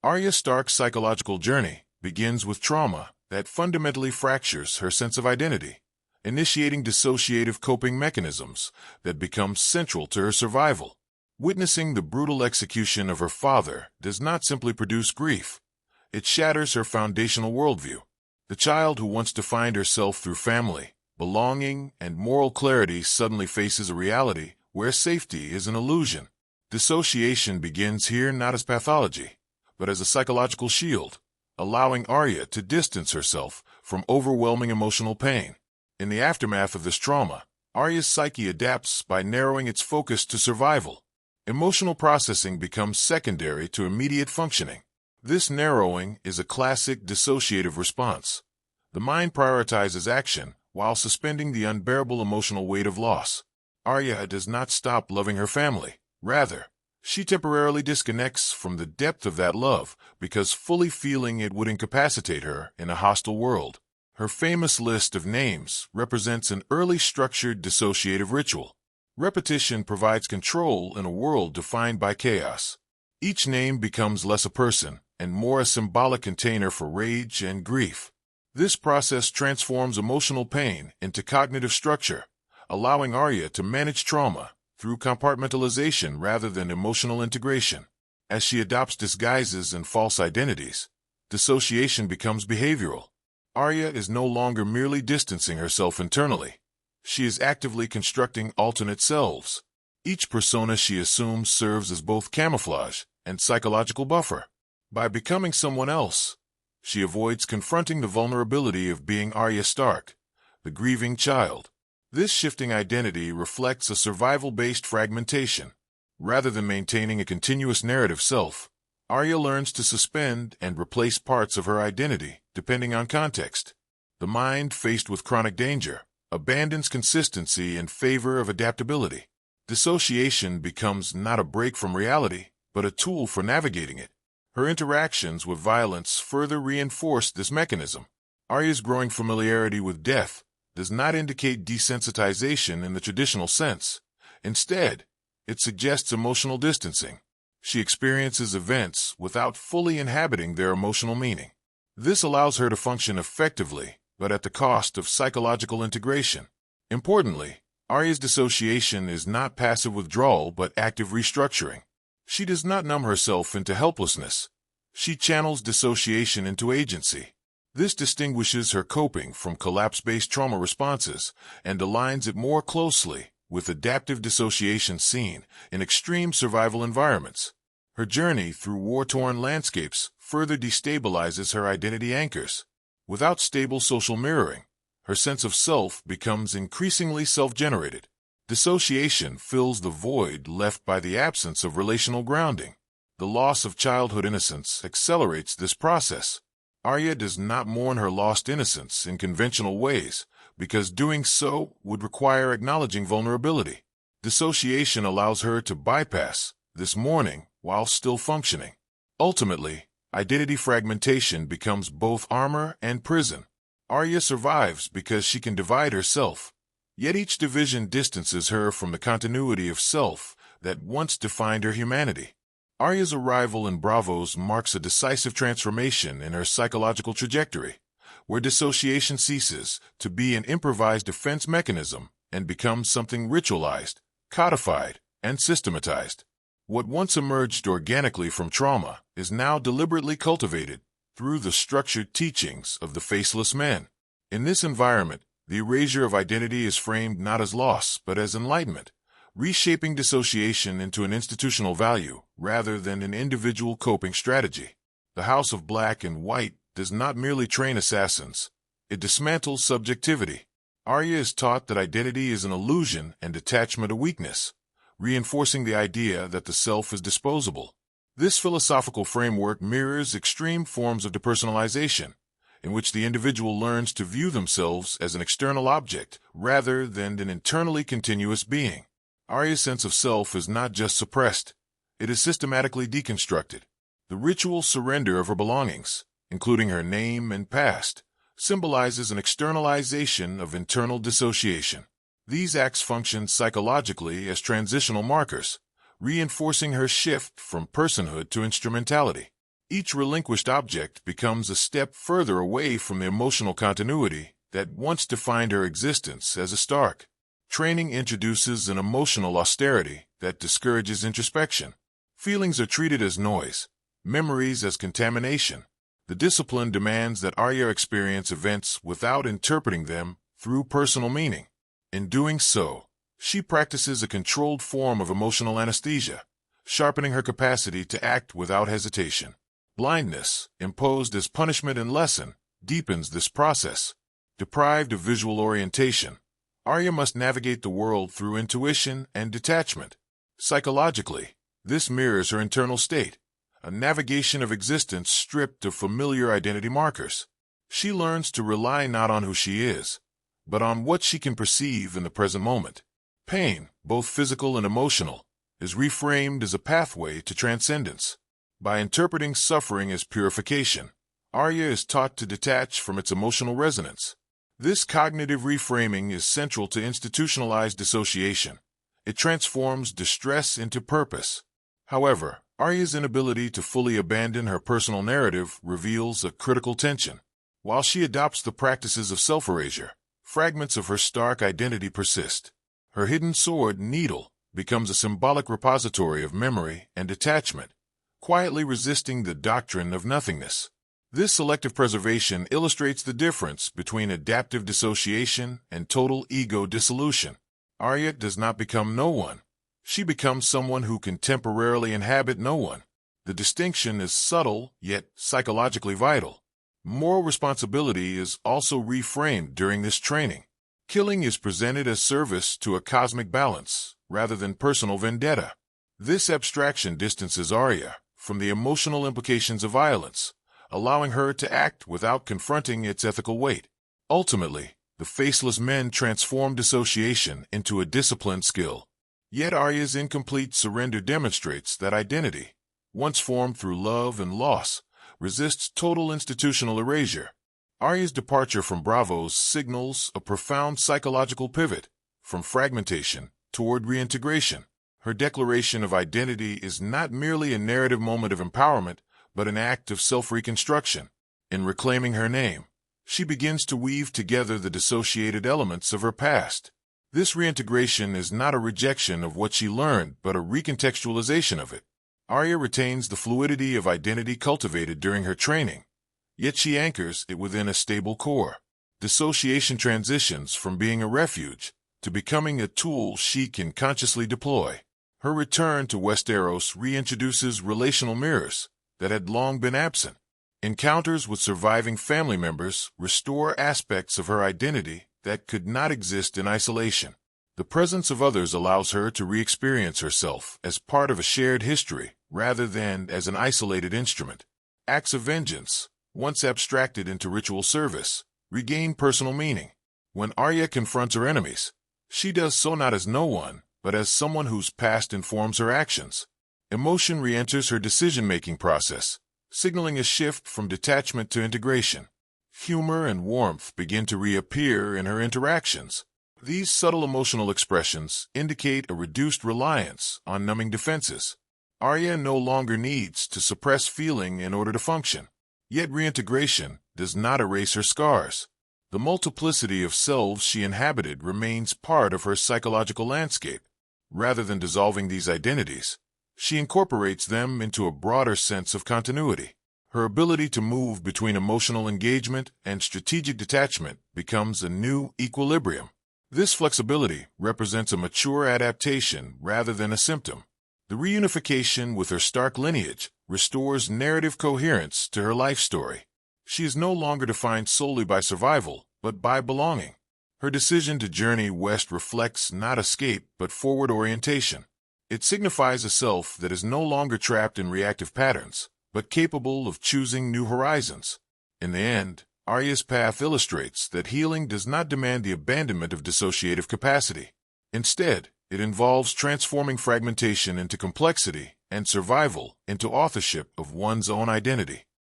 Arya Stark's psychological journey begins with trauma that fundamentally fractures her sense of identity, initiating dissociative coping mechanisms that become central to her survival. Witnessing the brutal execution of her father does not simply produce grief. It shatters her foundational worldview. The child who wants to find herself through family, belonging, and moral clarity suddenly faces a reality where safety is an illusion. Dissociation begins here not as pathology, but as a psychological shield, allowing Arya to distance herself from overwhelming emotional pain. In the aftermath of this trauma, Arya's psyche adapts by narrowing its focus to survival. Emotional processing becomes secondary to immediate functioning. This narrowing is a classic dissociative response. The mind prioritizes action while suspending the unbearable emotional weight of loss. Arya does not stop loving her family. Rather, she temporarily disconnects from the depth of that love because fully feeling it would incapacitate her in a hostile world. Her famous list of names represents an early structured dissociative ritual. Repetition provides control in a world defined by chaos. Each name becomes less a person and more a symbolic container for rage and grief. This process transforms emotional pain into cognitive structure, allowing Arya to manage trauma through compartmentalization rather than emotional integration. As she adopts disguises and false identities, dissociation becomes behavioral. Arya is no longer merely distancing herself internally. She is actively constructing alternate selves. Each persona she assumes serves as both camouflage and psychological buffer. By becoming someone else, she avoids confronting the vulnerability of being Arya Stark, the grieving child. This shifting identity reflects a survival-based fragmentation. Rather than maintaining a continuous narrative self, Arya learns to suspend and replace parts of her identity, depending on context. The mind, faced with chronic danger, abandons consistency in favor of adaptability. Dissociation becomes not a break from reality, but a tool for navigating it. Her interactions with violence further reinforce this mechanism. Arya's growing familiarity with death does not indicate desensitization in the traditional sense. Instead, it suggests emotional distancing. She experiences events without fully inhabiting their emotional meaning. This allows her to function effectively, but at the cost of psychological integration. Importantly, Arya's dissociation is not passive withdrawal but active restructuring. She does not numb herself into helplessness. She channels dissociation into agency. This distinguishes her coping from collapse-based trauma responses and aligns it more closely with adaptive dissociation seen in extreme survival environments. Her journey through war-torn landscapes further destabilizes her identity anchors. Without stable social mirroring, her sense of self becomes increasingly self-generated. Dissociation fills the void left by the absence of relational grounding. The loss of childhood innocence accelerates this process. Arya does not mourn her lost innocence in conventional ways, because doing so would require acknowledging vulnerability. Dissociation allows her to bypass this mourning while still functioning. Ultimately, identity fragmentation becomes both armor and prison. Arya survives because she can divide herself, yet each division distances her from the continuity of self that once defined her humanity. Arya's arrival in Braavos marks a decisive transformation in her psychological trajectory, where dissociation ceases to be an improvised defense mechanism and becomes something ritualized, codified, and systematized. What once emerged organically from trauma is now deliberately cultivated through the structured teachings of the Faceless Men. In this environment, the erasure of identity is framed not as loss but as enlightenment, reshaping dissociation into an institutional value rather than an individual coping strategy. The House of Black and White does not merely train assassins, it dismantles subjectivity. Arya is taught that identity is an illusion and detachment a weakness, reinforcing the idea that the self is disposable. This philosophical framework mirrors extreme forms of depersonalization, in which the individual learns to view themselves as an external object rather than an internally continuous being. Arya's sense of self is not just suppressed, it is systematically deconstructed. The ritual surrender of her belongings, including her name and past, symbolizes an externalization of internal dissociation. These acts function psychologically as transitional markers, reinforcing her shift from personhood to instrumentality. Each relinquished object becomes a step further away from the emotional continuity that once defined her existence as a Stark. Training introduces an emotional austerity that discourages introspection. Feelings are treated as noise, memories as contamination. The discipline demands that Arya experience events without interpreting them through personal meaning. In doing so, she practices a controlled form of emotional anesthesia, sharpening her capacity to act without hesitation. Blindness, imposed as punishment and lesson, deepens this process. Deprived of visual orientation, Arya must navigate the world through intuition and detachment. Psychologically, this mirrors her internal state, a navigation of existence stripped of familiar identity markers. She learns to rely not on who she is, but on what she can perceive in the present moment. Pain, both physical and emotional, is reframed as a pathway to transcendence. By interpreting suffering as purification, Arya is taught to detach from its emotional resonance. This cognitive reframing is central to institutionalized dissociation. It transforms distress into purpose. However, Arya's inability to fully abandon her personal narrative reveals a critical tension. While she adopts the practices of self-erasure, fragments of her Stark identity persist. Her hidden sword, Needle, becomes a symbolic repository of memory and attachment, quietly resisting the doctrine of nothingness. This selective preservation illustrates the difference between adaptive dissociation and total ego dissolution. Arya does not become no one. She becomes someone who can temporarily inhabit no one. The distinction is subtle, yet psychologically vital. Moral responsibility is also reframed during this training. Killing is presented as service to a cosmic balance, rather than personal vendetta. This abstraction distances Arya from the emotional implications of violence, allowing her to act without confronting its ethical weight. Ultimately, the Faceless Men transform dissociation into a disciplined skill. Yet Arya's incomplete surrender demonstrates that identity, once formed through love and loss, resists total institutional erasure. Arya's departure from Braavos signals a profound psychological pivot, from fragmentation toward reintegration. Her declaration of identity is not merely a narrative moment of empowerment, but an act of self-reconstruction. In reclaiming her name, she begins to weave together the dissociated elements of her past. This reintegration is not a rejection of what she learned, but a recontextualization of it. Arya retains the fluidity of identity cultivated during her training, yet she anchors it within a stable core. Dissociation transitions from being a refuge to becoming a tool she can consciously deploy. Her return to Westeros reintroduces relational mirrors that had long been absent. Encounters with surviving family members restore aspects of her identity that could not exist in isolation. The presence of others allows her to re-experience herself as part of a shared history rather than as an isolated instrument. Acts of vengeance, once abstracted into ritual service, regain personal meaning. When Arya confronts her enemies, she does so not as no one, but as someone whose past informs her actions. Emotion re-enters her decision-making process, signaling a shift from detachment to integration. Humor and warmth begin to reappear in her interactions. These subtle emotional expressions indicate a reduced reliance on numbing defenses. Arya no longer needs to suppress feeling in order to function. Yet reintegration does not erase her scars. The multiplicity of selves she inhabited remains part of her psychological landscape. Rather than dissolving these identities, she incorporates them into a broader sense of continuity. Her ability to move between emotional engagement and strategic detachment becomes a new equilibrium. This flexibility represents a mature adaptation rather than a symptom. The reunification with her Stark lineage restores narrative coherence to her life story. She is no longer defined solely by survival, but by belonging. Her decision to journey west reflects not escape, but forward orientation. It signifies a self that is no longer trapped in reactive patterns, but capable of choosing new horizons. In the end, Arya's path illustrates that healing does not demand the abandonment of dissociative capacity. Instead, it involves transforming fragmentation into complexity and survival into authorship of one's own identity.